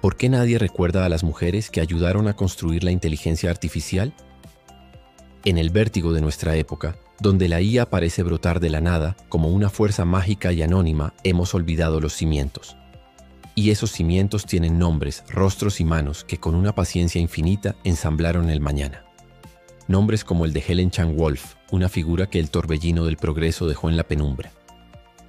¿Por qué nadie recuerda a las mujeres que ayudaron a construir la inteligencia artificial? En el vértigo de nuestra época, donde la IA parece brotar de la nada como una fuerza mágica y anónima, hemos olvidado los cimientos. Y esos cimientos tienen nombres, rostros y manos que con una paciencia infinita ensamblaron el mañana. Nombres como el de Helen Chan Wolf, una figura que el torbellino del progreso dejó en la penumbra.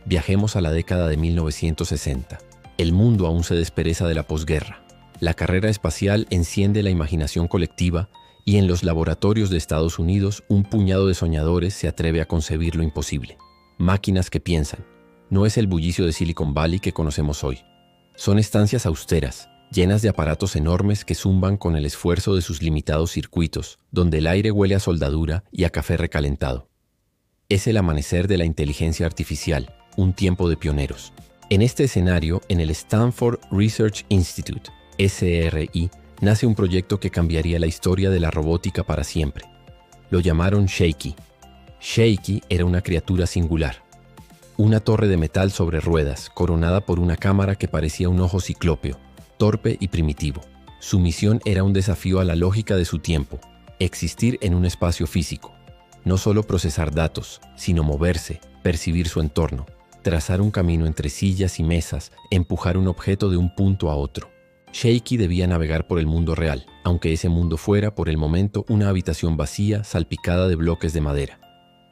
Viajemos a la década de 1960. El mundo aún se despereza de la posguerra. La carrera espacial enciende la imaginación colectiva y en los laboratorios de Estados Unidos un puñado de soñadores se atreve a concebir lo imposible. Máquinas que piensan. No es el bullicio de Silicon Valley que conocemos hoy. Son estancias austeras, llenas de aparatos enormes que zumban con el esfuerzo de sus limitados circuitos, donde el aire huele a soldadura y a café recalentado. Es el amanecer de la inteligencia artificial, un tiempo de pioneros. En este escenario, en el Stanford Research Institute, SRI, nace un proyecto que cambiaría la historia de la robótica para siempre. Lo llamaron Shaky. Shaky era una criatura singular. Una torre de metal sobre ruedas, coronada por una cámara que parecía un ojo ciclópeo, torpe y primitivo. Su misión era un desafío a la lógica de su tiempo, existir en un espacio físico. No solo procesar datos, sino moverse, percibir su entorno, trazar un camino entre sillas y mesas, empujar un objeto de un punto a otro. Shaky debía navegar por el mundo real, aunque ese mundo fuera, por el momento, una habitación vacía salpicada de bloques de madera.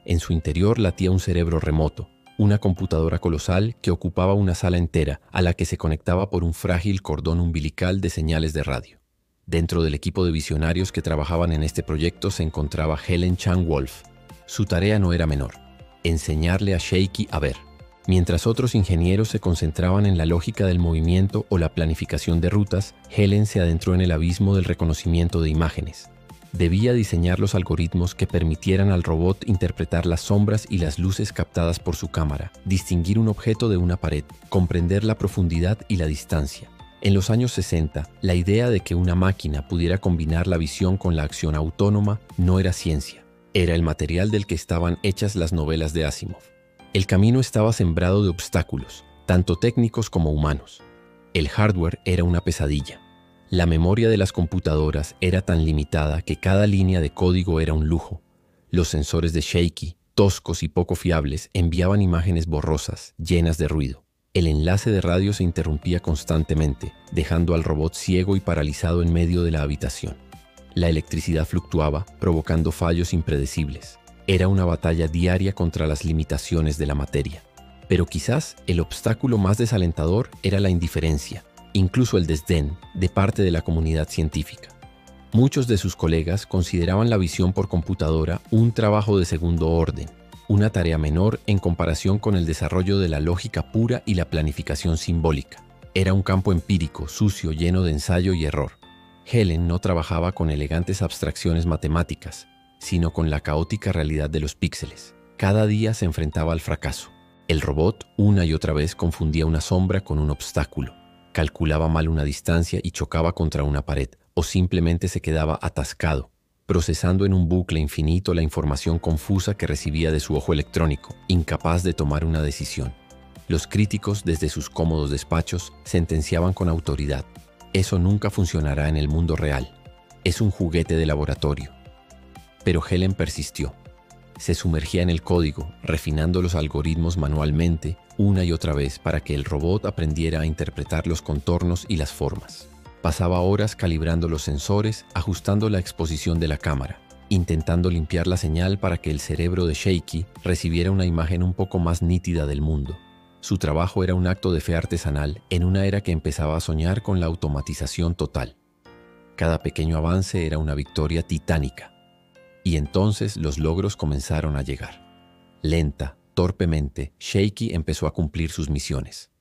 En su interior latía un cerebro remoto, una computadora colosal que ocupaba una sala entera, a la que se conectaba por un frágil cordón umbilical de señales de radio. Dentro del equipo de visionarios que trabajaban en este proyecto se encontraba Helen Chan Wolf. Su tarea no era menor: enseñarle a Shaky a ver. Mientras otros ingenieros se concentraban en la lógica del movimiento o la planificación de rutas, Helen se adentró en el abismo del reconocimiento de imágenes. Debía diseñar los algoritmos que permitieran al robot interpretar las sombras y las luces captadas por su cámara, distinguir un objeto de una pared, comprender la profundidad y la distancia. En los años 60, la idea de que una máquina pudiera combinar la visión con la acción autónoma no era ciencia. Era el material del que estaban hechas las novelas de Asimov. El camino estaba sembrado de obstáculos, tanto técnicos como humanos. El hardware era una pesadilla. La memoria de las computadoras era tan limitada que cada línea de código era un lujo. Los sensores de Shaky, toscos y poco fiables, enviaban imágenes borrosas, llenas de ruido. El enlace de radio se interrumpía constantemente, dejando al robot ciego y paralizado en medio de la habitación. La electricidad fluctuaba, provocando fallos impredecibles. Era una batalla diaria contra las limitaciones de la materia. Pero quizás el obstáculo más desalentador era la indiferencia, incluso el desdén, de parte de la comunidad científica. Muchos de sus colegas consideraban la visión por computadora un trabajo de segundo orden, una tarea menor en comparación con el desarrollo de la lógica pura y la planificación simbólica. Era un campo empírico, sucio, lleno de ensayo y error. Helen no trabajaba con elegantes abstracciones matemáticas, sino con la caótica realidad de los píxeles. Cada día se enfrentaba al fracaso. El robot, una y otra vez, confundía una sombra con un obstáculo. Calculaba mal una distancia y chocaba contra una pared, o simplemente se quedaba atascado, procesando en un bucle infinito la información confusa que recibía de su ojo electrónico, incapaz de tomar una decisión. Los críticos, desde sus cómodos despachos, sentenciaban con autoridad: eso nunca funcionará en el mundo real. Es un juguete de laboratorio. Pero Helen persistió. Se sumergía en el código, refinando los algoritmos manualmente, una y otra vez, para que el robot aprendiera a interpretar los contornos y las formas. Pasaba horas calibrando los sensores, ajustando la exposición de la cámara, intentando limpiar la señal para que el cerebro de Shaky recibiera una imagen un poco más nítida del mundo. Su trabajo era un acto de fe artesanal en una era que empezaba a soñar con la automatización total. Cada pequeño avance era una victoria titánica. Y entonces los logros comenzaron a llegar. Lenta, torpemente, Shaky empezó a cumplir sus misiones.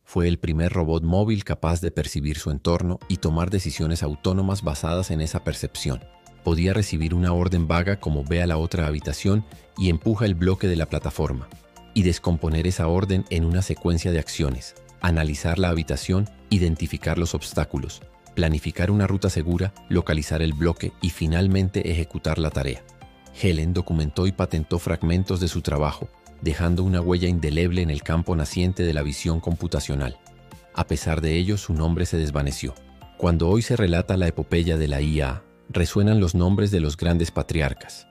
Fue el primer robot móvil capaz de percibir su entorno y tomar decisiones autónomas basadas en esa percepción. Podía recibir una orden vaga como "ve a la otra habitación" y empuja el bloque de la plataforma, y descomponer esa orden en una secuencia de acciones, analizar la habitación, identificar los obstáculos, planificar una ruta segura, localizar el bloque y finalmente ejecutar la tarea. Helen documentó y patentó fragmentos de su trabajo, dejando una huella indeleble en el campo naciente de la visión computacional. A pesar de ello, su nombre se desvaneció. Cuando hoy se relata la epopeya de la IA, resuenan los nombres de los grandes patriarcas: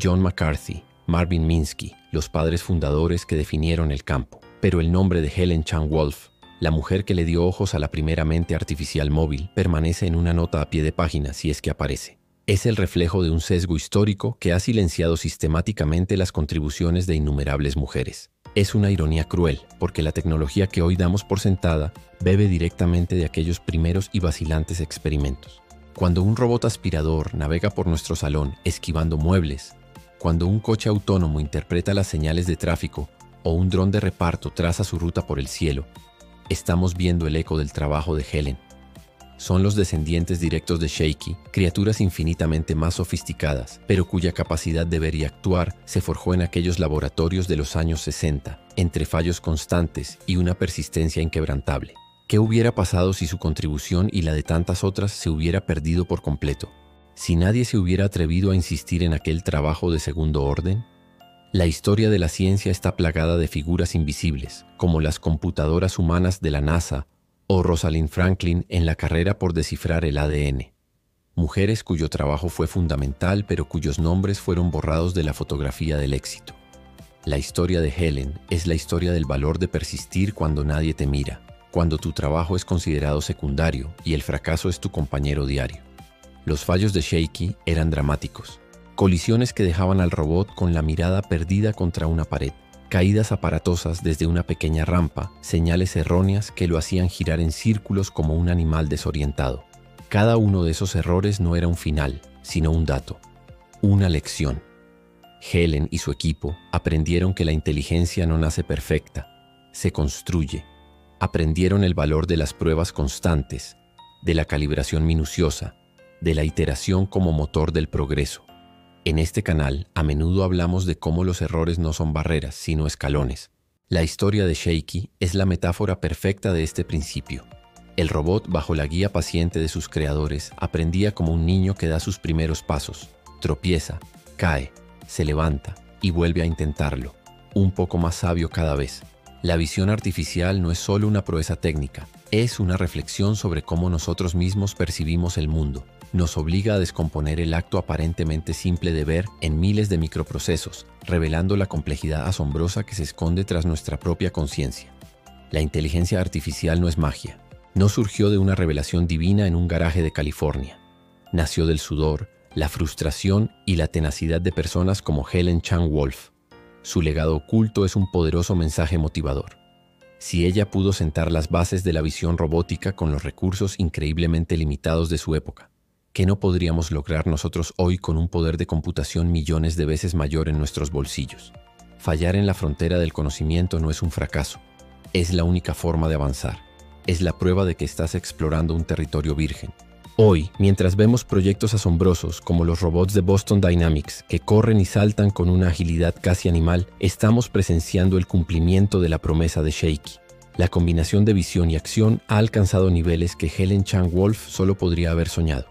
John McCarthy, Marvin Minsky, los padres fundadores que definieron el campo. Pero el nombre de Helen Chan Wolf, la mujer que le dio ojos a la primera mente artificial móvil, permanece en una nota a pie de página si es que aparece. Es el reflejo de un sesgo histórico que ha silenciado sistemáticamente las contribuciones de innumerables mujeres. Es una ironía cruel, porque la tecnología que hoy damos por sentada bebe directamente de aquellos primeros y vacilantes experimentos. Cuando un robot aspirador navega por nuestro salón esquivando muebles, cuando un coche autónomo interpreta las señales de tráfico o un dron de reparto traza su ruta por el cielo, estamos viendo el eco del trabajo de Helen. Son los descendientes directos de Shaky, criaturas infinitamente más sofisticadas, pero cuya capacidad de ver y actuar se forjó en aquellos laboratorios de los años 60, entre fallos constantes y una persistencia inquebrantable. ¿Qué hubiera pasado si su contribución y la de tantas otras se hubiera perdido por completo? Si nadie se hubiera atrevido a insistir en aquel trabajo de segundo orden. La historia de la ciencia está plagada de figuras invisibles, como las computadoras humanas de la NASA o Rosalind Franklin en la carrera por descifrar el ADN. Mujeres cuyo trabajo fue fundamental, pero cuyos nombres fueron borrados de la fotografía del éxito. La historia de Helen es la historia del valor de persistir cuando nadie te mira, cuando tu trabajo es considerado secundario y el fracaso es tu compañero diario. Los fallos de Shaky eran dramáticos. Colisiones que dejaban al robot con la mirada perdida contra una pared. Caídas aparatosas desde una pequeña rampa, señales erróneas que lo hacían girar en círculos como un animal desorientado. Cada uno de esos errores no era un final, sino un dato, una lección. Helen y su equipo aprendieron que la inteligencia no nace perfecta, se construye. Aprendieron el valor de las pruebas constantes, de la calibración minuciosa, de la iteración como motor del progreso. En este canal, a menudo hablamos de cómo los errores no son barreras, sino escalones. La historia de Shaky es la metáfora perfecta de este principio. El robot, bajo la guía paciente de sus creadores, aprendía como un niño que da sus primeros pasos. Tropieza, cae, se levanta y vuelve a intentarlo, un poco más sabio cada vez. La visión artificial no es solo una proeza técnica, es una reflexión sobre cómo nosotros mismos percibimos el mundo. Nos obliga a descomponer el acto aparentemente simple de ver en miles de microprocesos, revelando la complejidad asombrosa que se esconde tras nuestra propia conciencia. La inteligencia artificial no es magia. No surgió de una revelación divina en un garaje de California. Nació del sudor, la frustración y la tenacidad de personas como Helen Chan Wolf. Su legado oculto es un poderoso mensaje motivador. Si ella pudo sentar las bases de la visión robótica con los recursos increíblemente limitados de su época, ¿qué no podríamos lograr nosotros hoy con un poder de computación millones de veces mayor en nuestros bolsillos? Fallar en la frontera del conocimiento no es un fracaso, es la única forma de avanzar. Es la prueba de que estás explorando un territorio virgen. Hoy, mientras vemos proyectos asombrosos como los robots de Boston Dynamics que corren y saltan con una agilidad casi animal, estamos presenciando el cumplimiento de la promesa de Shaky. La combinación de visión y acción ha alcanzado niveles que Helen Chan Wolf solo podría haber soñado.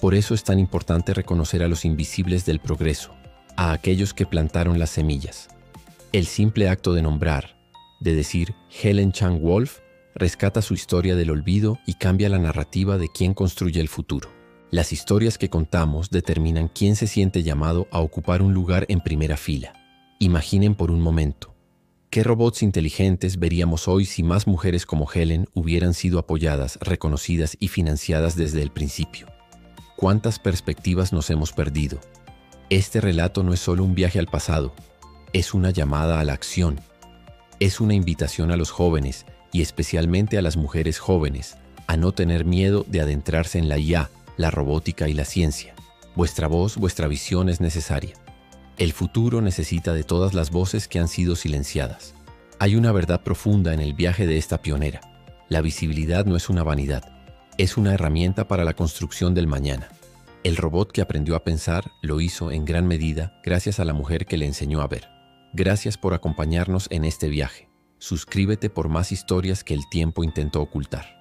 Por eso es tan importante reconocer a los invisibles del progreso, a aquellos que plantaron las semillas. El simple acto de nombrar, de decir Helen Chan Wolf, rescata su historia del olvido y cambia la narrativa de quién construye el futuro. Las historias que contamos determinan quién se siente llamado a ocupar un lugar en primera fila. Imaginen por un momento, ¿qué robots inteligentes veríamos hoy si más mujeres como Helen hubieran sido apoyadas, reconocidas y financiadas desde el principio? ¿Cuántas perspectivas nos hemos perdido? Este relato no es solo un viaje al pasado, es una llamada a la acción. Es una invitación a los jóvenes, y especialmente a las mujeres jóvenes, a no tener miedo de adentrarse en la IA, la robótica y la ciencia. Vuestra voz, vuestra visión es necesaria. El futuro necesita de todas las voces que han sido silenciadas. Hay una verdad profunda en el viaje de esta pionera. La visibilidad no es una vanidad, es una herramienta para la construcción del mañana. El robot que aprendió a pensar lo hizo en gran medida gracias a la mujer que le enseñó a ver. Gracias por acompañarnos en este viaje. Suscríbete por más historias que el tiempo intentó ocultar.